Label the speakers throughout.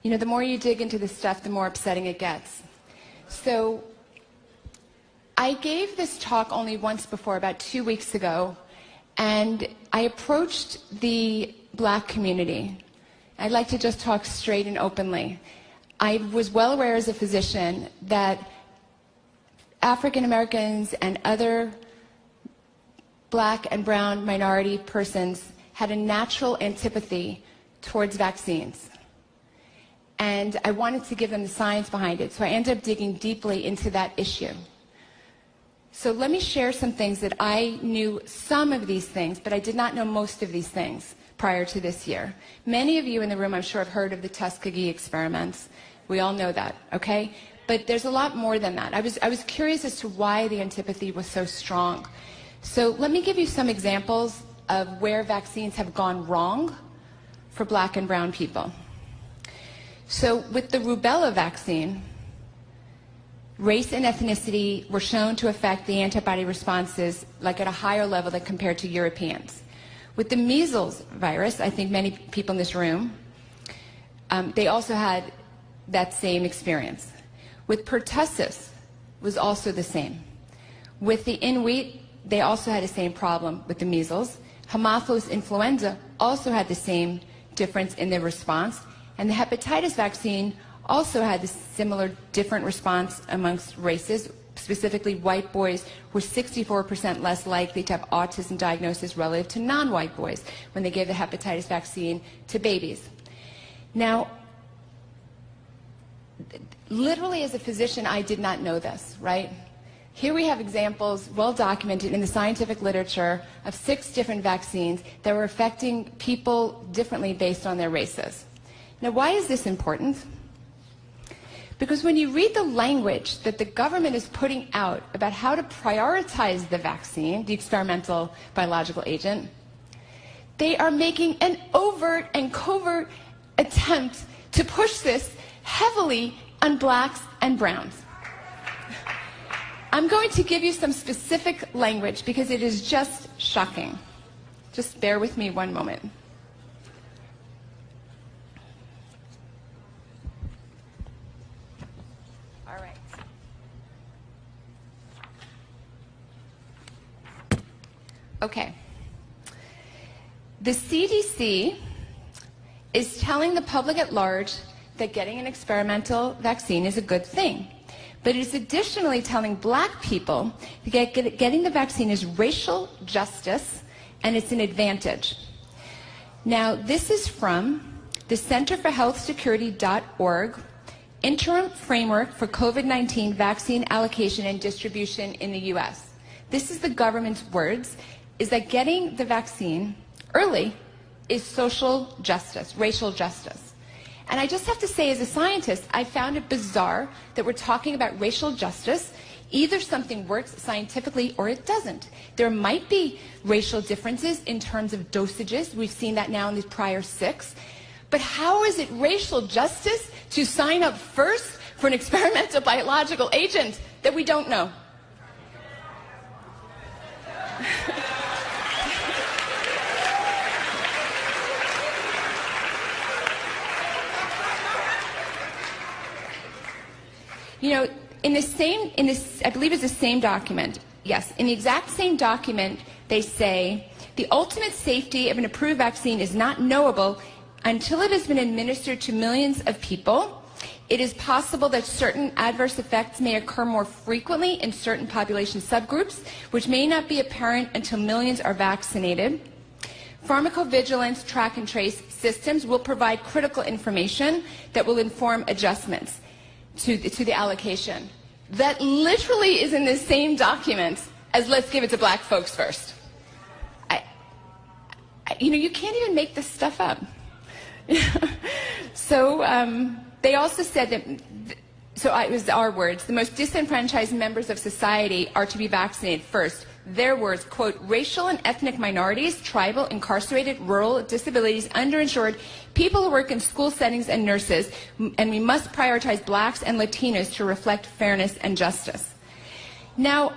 Speaker 1: You know, the more you dig into this stuff, the more upsetting it gets. So I gave this talk only once before, about 2 weeks ago, and I approached the Black community. I'd like to just talk straight and openly. I was well aware as a physician that African Americans and other Black and brown minority persons had a natural antipathy towards vaccines. And I wanted to give them the science behind it, so I ended up digging deeply into that issue. So let me share some things that I knew some of these things, but I did not know most of these things prior to this year. Many of you in the room, I'm sure, have heard of the Tuskegee experiments. We all know that, okay? But there's a lot more than that. I was curious as to why the antipathy was so strong. So let me give you some examples of where vaccines have gone wrong for Black and brown people. So with the rubella vaccine, race and ethnicity were shown to affect the antibody responses like at a higher level than compared to Europeans. With the measles virus, I think many people in this room, they also had that same experience. With pertussis, was also the same. With the Inuit, they also had the same problem with the measles. Haemophilus influenza also had the same difference in their response. And the hepatitis vaccine also had a similar different response amongst races. Specifically, white boys were 64% less likely to have autism diagnosis relative to non-white boys when they gave the hepatitis vaccine to babies. Now, literally as a physician, I did not know this, right? Here we have examples, well documented in the scientific literature, of 6 different vaccines that were affecting people differently based on their races. Now, why is this important? Because when you read the language that the government is putting out about how to prioritize the vaccine, the experimental biological agent, they are making an overt and covert attempt to push this heavily on Blacks and browns. I'm going to give you some specific language because it is just shocking. Just bear with me one moment. Okay. The CDC is telling the public at large that getting an experimental vaccine is a good thing. But it is additionally telling Black people that getting the vaccine is racial justice and it's an advantage. Now, this is from the Center for Health Security.org, Interim Framework for COVID-19 Vaccine Allocation and Distribution in the U.S. This is the government's words, is that getting the vaccine early is social justice, racial justice. And I just have to say, as a scientist, I found it bizarre that we're talking about racial justice. Either something works scientifically or it doesn't. There might be racial differences in terms of dosages. We've seen that now in these prior 6. But how is it racial justice to sign up first for an experimental biological agent that we don't know? You know, I believe it's the same document. Yes, in the exact same document, they say the ultimate safety of an approved vaccine is not knowable until it has been administered to millions of people. It is possible that certain adverse effects may occur more frequently in certain population subgroups, which may not be apparent until millions are vaccinated. Pharmacovigilance track and trace systems will provide critical information that will inform adjustments to the allocation. That literally is in the same document as let's give it to Black folks first. You know, you can't even make this stuff up. So they also said that, it was our words, the most disenfranchised members of society are to be vaccinated first. Their words, quote, racial and ethnic minorities, tribal, incarcerated, rural, disabilities, underinsured, people who work in school settings, and nurses, and we must prioritize Blacks and Latinos to reflect fairness and justice. Now,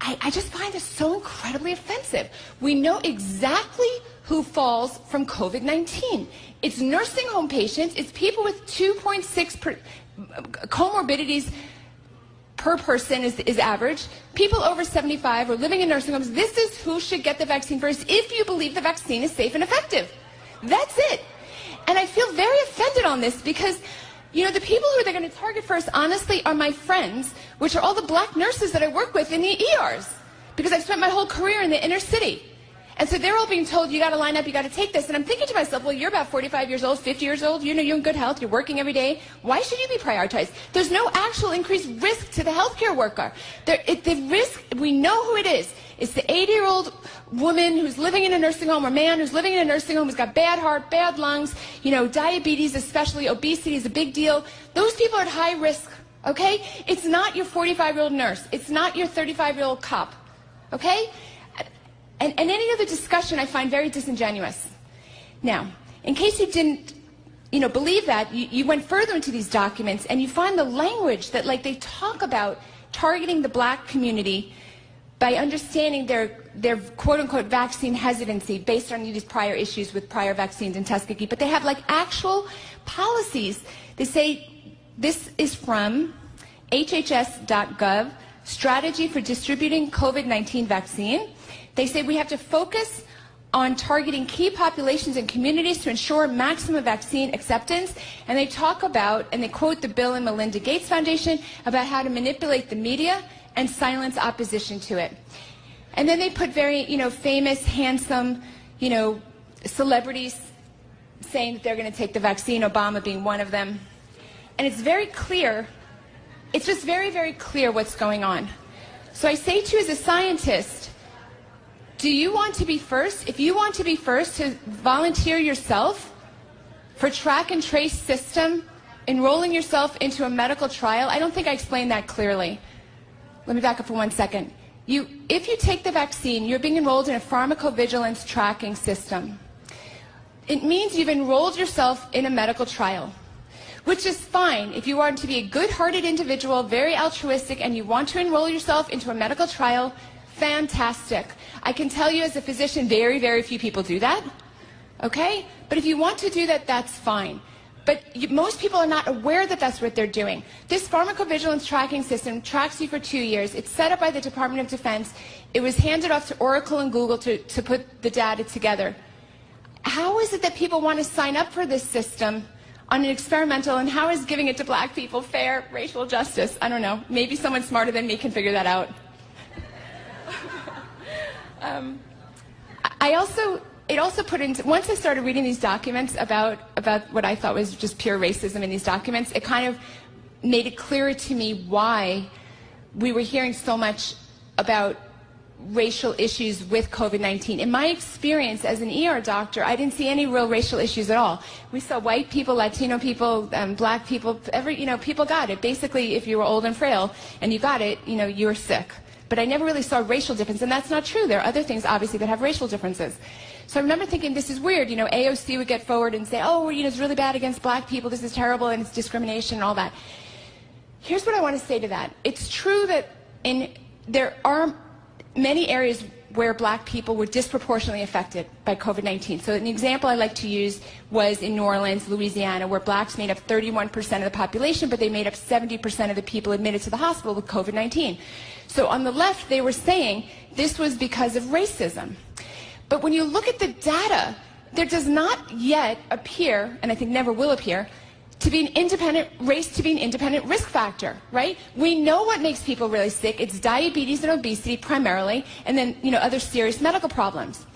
Speaker 1: I just find this so incredibly offensive. We know exactly who falls from COVID-19. It's nursing home patients. It's people with 2.6 comorbidities per person is average. People over 75 or living in nursing homes. This is who should get the vaccine first if you believe the vaccine is safe and effective. That's it. And I feel very offended on this because, you know, the people who they're going to target first, honestly, are my friends, which are all the black nurses that I work with in the ERs, because I've spent my whole career in the inner city. And so they're all being told, you got to line up, you got to take this. And I'm thinking to myself, well, you're about 45 years old, 50 years old, you know, you're in good health, you're working every day. Why should you be prioritized? There's no actual increased risk to the healthcare worker. The risk, we know who it is. It's the 80-year-old woman who's living in a nursing home or man who's living in a nursing home who's got bad heart, bad lungs, you know, diabetes, especially obesity is a big deal. Those people are at high risk, okay? It's not your 45-year-old nurse. It's not your 35-year-old cop, okay? And any other discussion I find very disingenuous. Now, in case you didn't, you know, believe that, you went further into these documents and you find the language that, like, they talk about targeting the black community by understanding their quote-unquote vaccine hesitancy based on these prior issues with prior vaccines and Tuskegee. But they have, like, actual policies. They say, this is from HHS.gov, Strategy for Distributing COVID-19 Vaccine. They say we have to focus on targeting key populations and communities to ensure maximum vaccine acceptance. And they talk about, and they quote the Bill and Melinda Gates Foundation, about how to manipulate the media and silence opposition to it. And then they put very, you know, famous, handsome, you know, celebrities saying that they're going to take the vaccine, Obama being one of them. And it's very clear, it's just very, very clear what's going on. So I say to you as a scientist, do you want to be first? If you want to be first to volunteer yourself for track and trace system, enrolling yourself into a medical trial, I don't think I explained that clearly. Let me back up for 1 second. If you take the vaccine, you're being enrolled in a pharmacovigilance tracking system. It means you've enrolled yourself in a medical trial, which is fine. If you want to be a good-hearted individual, very altruistic, and you want to enroll yourself into a medical trial, fantastic. I can tell you as a physician, very, very few people do that, okay? But if you want to do that, that's fine. But most people are not aware that that's what they're doing. This pharmacovigilance tracking system tracks you for 2 years. It's set up by the Department of Defense. It was handed off to Oracle and Google to put the data together. How is it that people want to sign up for this system on an experimental, and how is giving it to black people fair racial justice? I don't know. Maybe someone smarter than me can figure that out. It also put into, once I started reading these documents about what I thought was just pure racism in these documents, it kind of made it clearer to me why we were hearing so much about racial issues with COVID-19. In my experience as an ER doctor, I didn't see any real racial issues at all. We saw white people, Latino people, black people, people got it. Basically, if you were old and frail and you got it, you were sick. But I never really saw racial difference, and that's not true. There are other things, obviously, that have racial differences. So I remember thinking, this is weird. AOC would get forward and say, oh, it's really bad against black people, this is terrible, and it's discrimination and all that. Here's what I want to say to that. It's true that there are many areas where black people were disproportionately affected by COVID-19. So an example I like to use was in New Orleans, Louisiana, where blacks made up 31% of the population, but they made up 70% of the people admitted to the hospital with COVID-19. So on the left, they were saying this was because of racism. But when you look at the data, there does not yet appear, and I think never will appear, to be an independent risk factor, right? We know what makes people really sick. It's diabetes and obesity primarily, and then, other serious medical problems.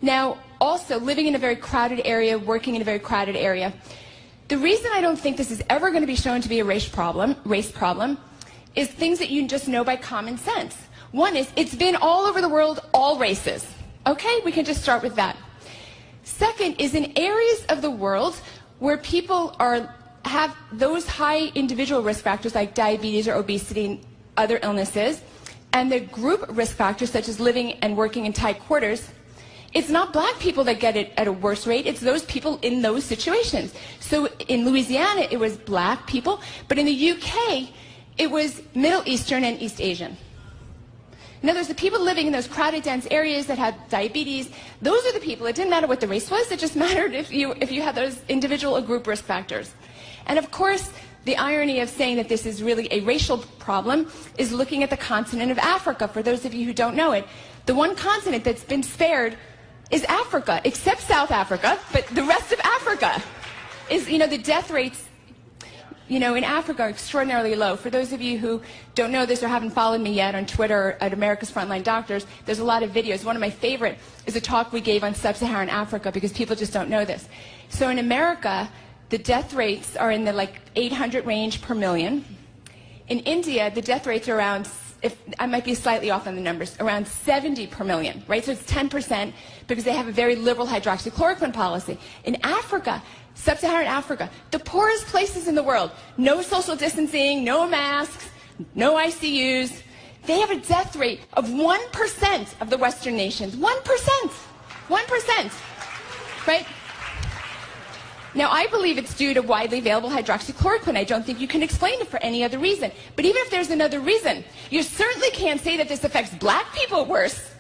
Speaker 1: Now, also, living in a very crowded area, working in a very crowded area, the reason I don't think this is ever going to be shown to be a race problem, is things that you just know by common sense. One is, it's been all over the world, all races. Okay, we can just start with that. Second is, in areas of the world where people have those high individual risk factors like diabetes or obesity and other illnesses, and the group risk factors such as living and working in tight quarters, it's not black people that get it at a worse rate, it's those people in those situations. So in Louisiana, it was black people, but in the UK, it was Middle Eastern and East Asian. In other words, the people living in those crowded, dense areas that had diabetes, those are the people. It didn't matter what the race was. It just mattered if you had those individual or group risk factors. And of course, the irony of saying that this is really a racial problem is looking at the continent of Africa. For those of you who don't know it, the one continent that's been spared is Africa, except South Africa, but the rest of Africa is, the death rates, in Africa are extraordinarily low. For those of you who don't know this or haven't followed me yet on Twitter at America's Frontline Doctors, there's a lot of videos. One of my favorite is a talk we gave on sub-Saharan Africa because people just don't know this. So in America, the death rates are in the 800 range per million. In India, the death rates are around, I might be slightly off on the numbers, around 70 per million, right? So it's 10% because they have a very liberal hydroxychloroquine policy. In Africa, sub-Saharan Africa, the poorest places in the world, no social distancing, no masks, no ICUs. They have a death rate of 1% of the Western nations. 1%. 1%. Right? Now, I believe it's due to widely available hydroxychloroquine. I don't think you can explain it for any other reason. But even if there's another reason, you certainly can't say that this affects black people worse.